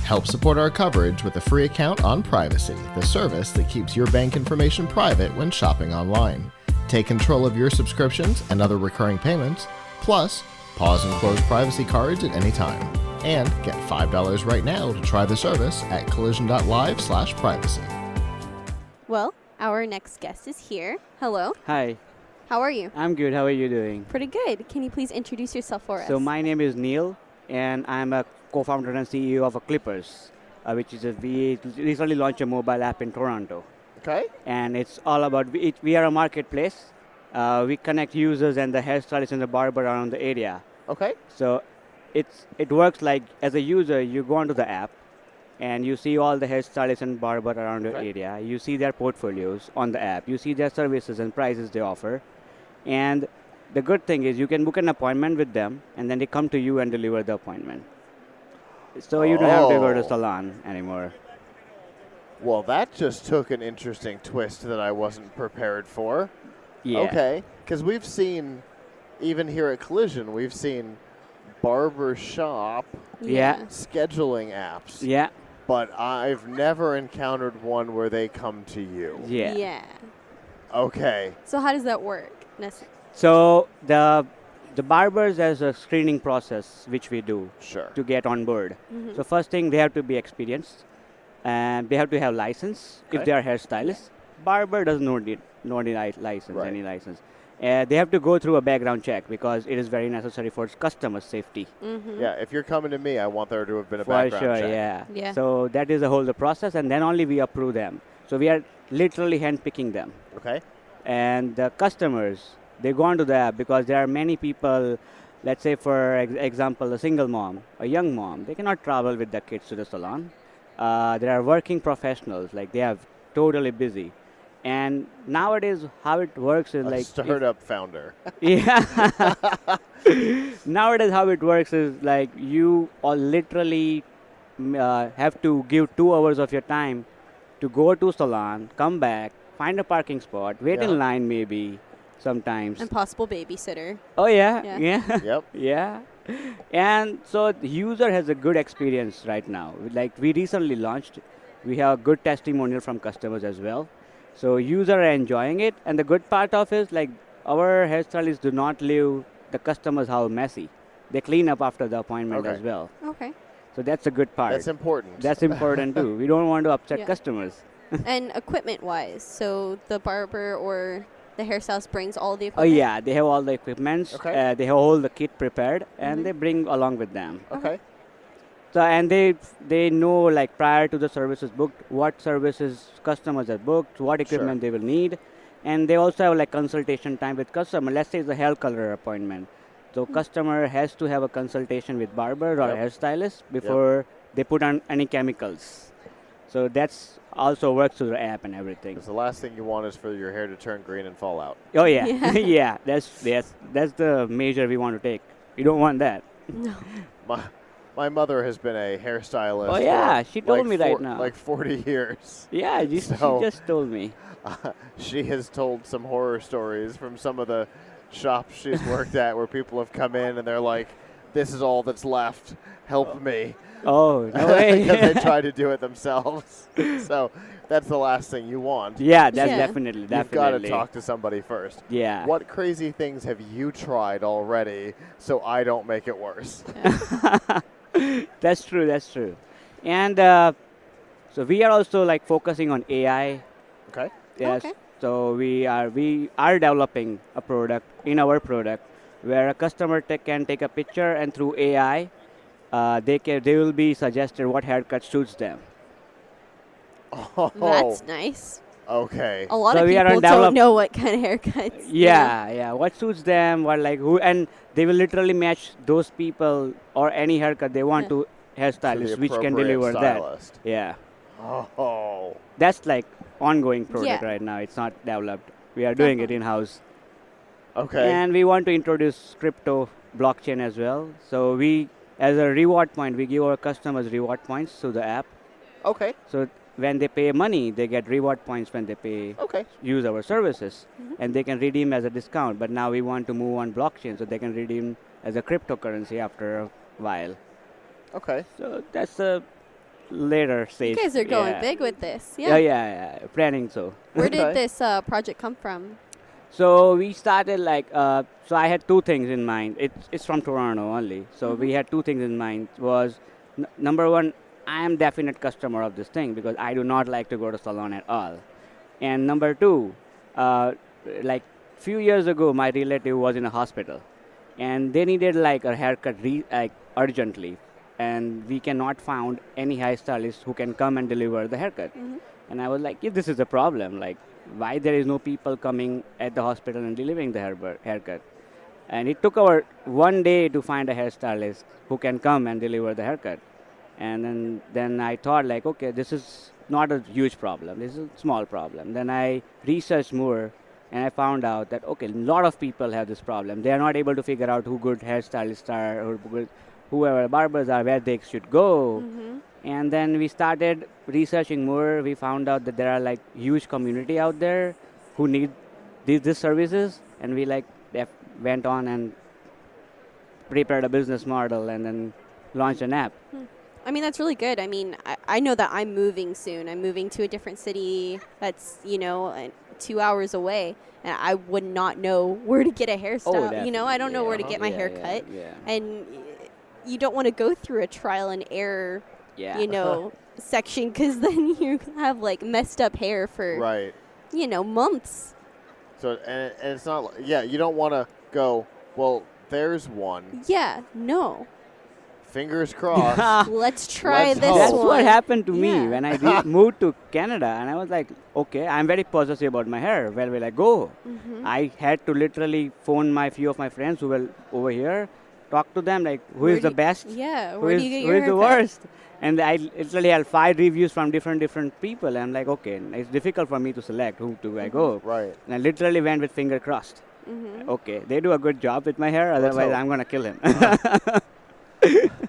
Help support our coverage with a free account on Privacy, the service that keeps your bank information private when shopping online. Take control of your subscriptions and other recurring payments, plus pause and close privacy cards at any time. And get $5 right now to try the service at collision.live/privacy. Well, our next guest is here. Hello. Hi, How are you? I'm good. How are you doing? Pretty good. Can you please introduce yourself for us? So my name is Neil, and I'm a co-founder and CEO of Klippers, which is we recently launched a mobile app in Toronto. Okay. And it's all about, we are a marketplace. We connect users and the hairstylists and the barber around the area. Okay. So it works like, as a user, you go onto the app, and you see all the hairstylists and barber around your area. You see their portfolios on the app. You see their services and prices they offer. And the good thing is you can book an appointment with them, and then they come to you and deliver the appointment. So you don't have to go to salon anymore. Well, that just took an interesting twist that I wasn't prepared for. Yeah. Okay. Because we've seen, even here at Collision, we've seen barber shop Yeah. scheduling apps. Yeah. But I've never encountered one where they come to you. Yeah. Yeah. Okay. So how does that work? So the barbers has a screening process which we do Sure. to get on board. Mhm. So first thing, they have to be experienced, and they have to have license if Okay. they are hairstylists. Barber does not need license, Right. any license. They have to go through a background check because it is very necessary for customer safety. Mm-hmm. Yeah, if you're coming to me, I want there to have been a For background sure, check. yeah. Yeah. So that is the process, and then only we approve them. So we are literally handpicking them. Okay. And the customers, they go onto the app because there are many people, let's say for example, a single mom, a young mom, they cannot travel with their kids to the salon. There are working professionals, like they are totally busy. And nowadays, how it works is A like... startup founder. Yeah. Nowadays, how it works is like you all literally have to give 2 hours of your time to go to salon, come back, find a parking spot, wait Yeah. in line maybe sometimes. And possible babysitter. Oh yeah, Yeah. yeah, Yep. yeah. And so the user has a good experience right now. Like we recently launched, we have a good testimonial from customers as well. So users are enjoying it, and the good part of it is like our hairstylists do not leave the customers' house messy. They clean up after the appointment Okay. as well. Okay. So that's a good part. That's important. That's important too. We don't want to upset Yeah. customers. And equipment-wise, so the barber or the hairstylist brings all the Oh equipment? yeah, they have all the equipments. Okay. They have all the kit prepared, and Mhm. they bring along with them. Okay. So and they know like prior to the services booked what services customers are booked, what equipment they will need, and they also have like consultation time with customer. Let's say it's a hair color appointment, so customer has to have a consultation with barber or Yep. hairstylist before they put on any chemicals. So that's also works through the app and everything. Because the last thing you want is for your hair to turn green and fall out. Oh yeah, Yeah. yeah. That's the measure we want to take. We don't want that. No. My mother has been a hairstylist. Oh, yeah, for she told like me right now. Like 40 years. Yeah, she So- just told me. She has told some horror stories from some of the shops she's worked at where people have come in and they're like, "This is all that's left. Help me." Oh no way. Because they try to do it themselves. So that's the last thing you want. Yeah, that's Yeah. definitely. You've got to talk to somebody first. Yeah. What crazy things have you tried already so I don't make it worse? That's true. That's true. And so we are also like focusing on AI. Okay. Yes. Okay. So we are developing a product in our product where a customer can take a picture, and through AI, they will be suggested what haircut suits them. Oh, That's nice. okay. A lot So of we are people on don't develop- know what kind of haircuts. Yeah, yeah. What suits them? What like who? And they will literally match those people or any haircut they want Yeah. to hairstylist, To the which can appropriate deliver stylist. that. Yeah, Oh. that's like ongoing product Yeah. right now. It's not developed. We are doing it Definitely. in house, Okay. and we want to introduce crypto blockchain as well. So we, as a reward point, we give our customers reward points through the app. Okay. So when they pay money, they get reward points when they pay Okay. use our services, Mhm. and they can redeem as a discount. But now we want to move on blockchain, so they can redeem as a cryptocurrency after a while. Okay. So that's a later stage. You guys are going yeah. big with this. Yeah, Yeah. yeah. Planning so. Where did Okay. this project come from? So we started like, so I had two things in mind. It's from Toronto only. So we had two things in mind. Was number one, I am definite customer of this thing because I do not like to go to salon at all. And number two, like few years ago, my relative was in a hospital, and they needed like a haircut like urgently, and we cannot found any hairstylist who can come and deliver the haircut. And I was like, if this is a problem, like why there is no people coming at the hospital and delivering the haircut? And it took our 1 day to find a hairstylist who can come and deliver the haircut. And then I thought like, okay, this is not a huge problem. This is a small problem. Then I researched more, and I found out that okay, a lot of people have this problem. They are not able to figure out who good hairstylists are or whoever barbers are, where they should go. And then we started researching more. We found out that there are like huge community out there who need these services, and we like went on and prepared a business model and then launched an app. I mean, that's really good. I mean, I know that I'm moving soon. I'm moving to a different city that's, 2 hours away. And I would not know where to get a hairstyle. I don't know where to get my hair cut. And you don't want to go through a trial and error, section, because then you have like messed up hair for, Right. Months. So and it's not. You don't want to go. Well, there's one. Yeah, no. Fingers crossed. Let's try Let's this hope. That's one. what happened to me Yeah. when I moved to Canada, and I was like, okay, I'm very possessive about my hair. Where will I go? I had to literally phone my few of my friends who were over here, talk to them like, who Where is the do best? Yeah, Who where is, do you get who your is the haircut? worst? And I literally had 5 reviews from different people. And I'm like, okay, it's difficult for me to select who do I go. Right. And I literally went with finger crossed. Okay, they do a good job with my hair, otherwise hope. I'm going to kill him.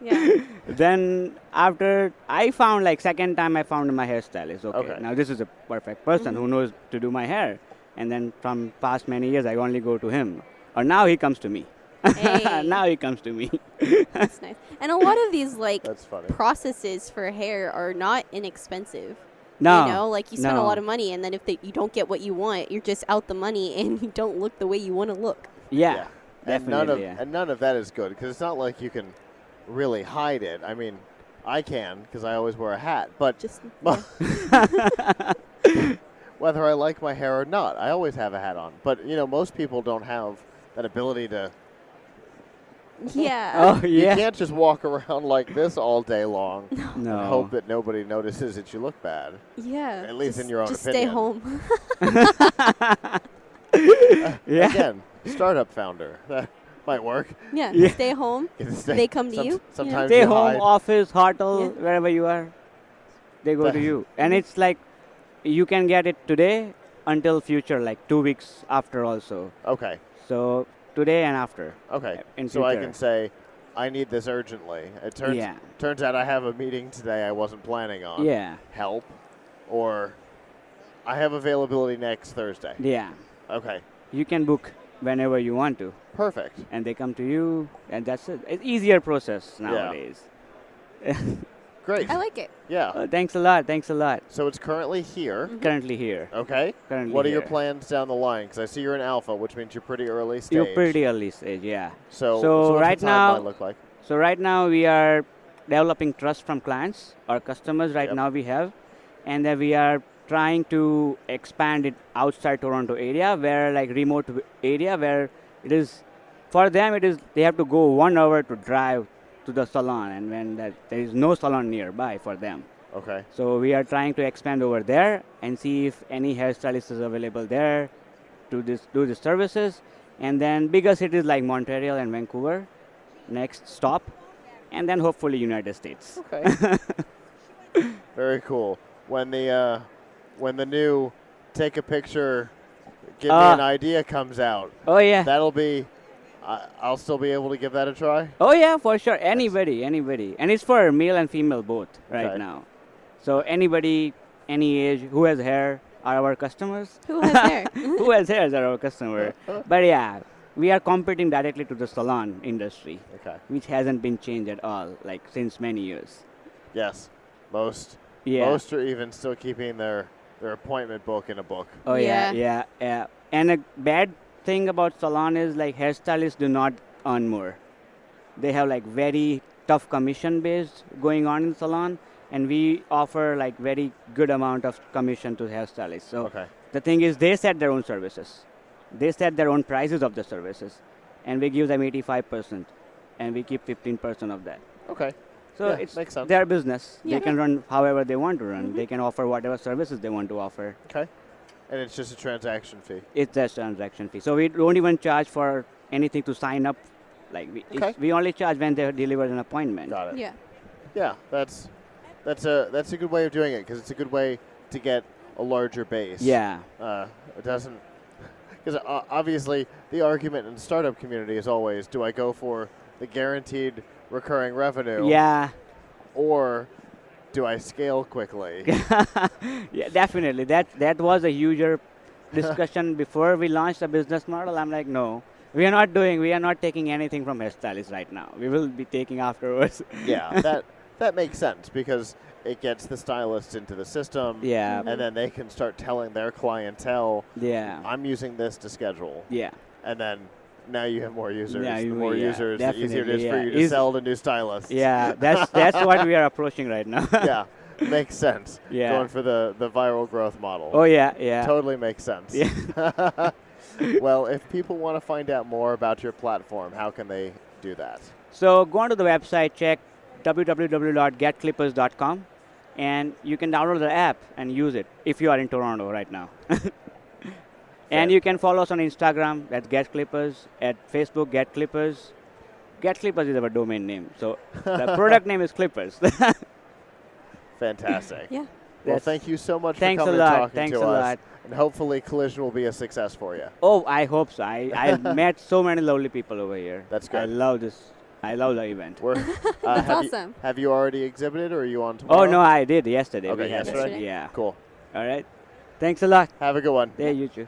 Yeah. Then after I found like second time I found my hairstylist. Okay, now this is a perfect person who knows to do my hair. And then from past many years I only go to him. Or now he comes to me. Hey. Now he comes to me. That's nice. And a lot of these That's funny. processes for hair are not inexpensive. No. Like you spend a no. lot of money, and then if you don't get what you want, you're just out the money, and you don't look the way you want to look. Yeah, And definitely. none of that is good because it's not like you can really hide it. I mean, I can because I always wear a hat, but Just whether I like my hair or not, I always have a hat on. But most people don't have that ability to. yeah. Oh You yeah. can't just walk around like this all day long No. and hope that nobody notices that you look bad. Yeah. At least in your own just opinion. stay home. Yeah. Again, startup founder. That might work. yeah. Yeah. Stay home. You can stay- They come to you. Sometimes Stay you home, hide. office, hotel, Yeah. wherever you are, they go But- to you. And it's like you can get it today until future, like 2 weeks after also. Okay. So today and after. Okay. In So I future. can say, I need this urgently. It turns out I have a meeting today I wasn't planning on. Yeah. Help. Or I have availability next Thursday. Yeah. Okay. You can book whenever you want to, Perfect. and they come to you, and that's it. It's easier process nowadays. Great. I like it. Yeah. Thanks a lot. Thanks a lot. So it's currently here. Currently here. Okay. Currently What are your here. plans down the line? Because I see you're in alpha, which means you're pretty early stage. You're pretty early stage, yeah. So what's right the now- timeline look like? So right now we are developing trust from clients or customers. Right Yep. now we have, and then we are trying to expand it outside Toronto area, where like remote area where it is for them. It is they have to go 1 hour to drive to the salon, and when there is no salon nearby for them. Okay. So we are trying to expand over there and see if any hairstylist is available there to do the services. And then bigger cities like Montreal and Vancouver, next stop, and then hopefully United States. Okay. Very cool. When the new take a picture, give me an idea comes out, Oh yeah. that'll be. I'll still be able to give that a try. Oh yeah, for sure. Anybody. And it's for male and female both right Okay. now. So anybody, any age, who has hair are our customers. Who has hair? Who has hair are our customer. But yeah, we are competing directly to the salon industry, Okay. which hasn't been changed at all, like since many years. Yes. Most Yeah. most are even still keeping their appointment book in a book. Oh yeah, Yeah. yeah. And a bad thing about salon is like hairstylists do not earn more. They have like very tough commission based going on in salon, and we offer like very good amount of commission to hairstylists. So Okay. the thing is, they set their own services, they set their own prices of the services, and we give them 85%, and we keep 15% of that. Okay. So Yeah, it's makes sense. their business. Yeah. They can run however they want to run. They can offer whatever services they want to offer. Okay. And it's just a transaction fee. It's just transaction fee. So we don't even charge for anything to sign up. Like Okay. we only charge when they deliver an appointment. Got it. Yeah. Yeah, that's a good way of doing it because it's a good way to get a larger base. Yeah. It doesn't because obviously the argument in the startup community is always, do I go for the guaranteed recurring revenue? Yeah. Or do I scale quickly? Yeah, definitely. That was a huger discussion before we launched the business model. I'm like, no, we are not taking anything from hairstylists right now. We will be taking afterwards. Yeah, that makes sense because it gets the stylists into the system. Yeah. And then they can start telling their clientele, Yeah. I'm using this to schedule. Yeah. And then now you have more users. Yeah, The more yeah, users, the easier it is definitely, for yeah. you to sell to new stylists. Yeah. That's what we are approaching right now. Yeah, makes sense. Yeah. Going for the viral growth model. Oh yeah. Yeah. Totally makes sense. Yeah. Well, if people want to find out more about your platform, how can they do that? So go onto the website, check www.getklippers.com, and you can download the app and use it if you are in Toronto right now. And you can follow us on Instagram at Get Klippers, at Facebook Get Klippers. Get Klippers is our domain name, so the product name is Klippers. Fantastic. Yeah. Well, That's- thank you so much Thanks for a coming lot. and talking Thanks to a us. lot. And hopefully Collision will be a success for you. Oh, I hope so. I met so many lovely people over here. That's I good. love this. I love the event. We're, That's have awesome. have you already exhibited or are you on tomorrow? Oh no, I did yesterday. Okay, We had it. yesterday? Yeah. Cool. All right. Thanks a lot. Have a good one. Yeah, you too.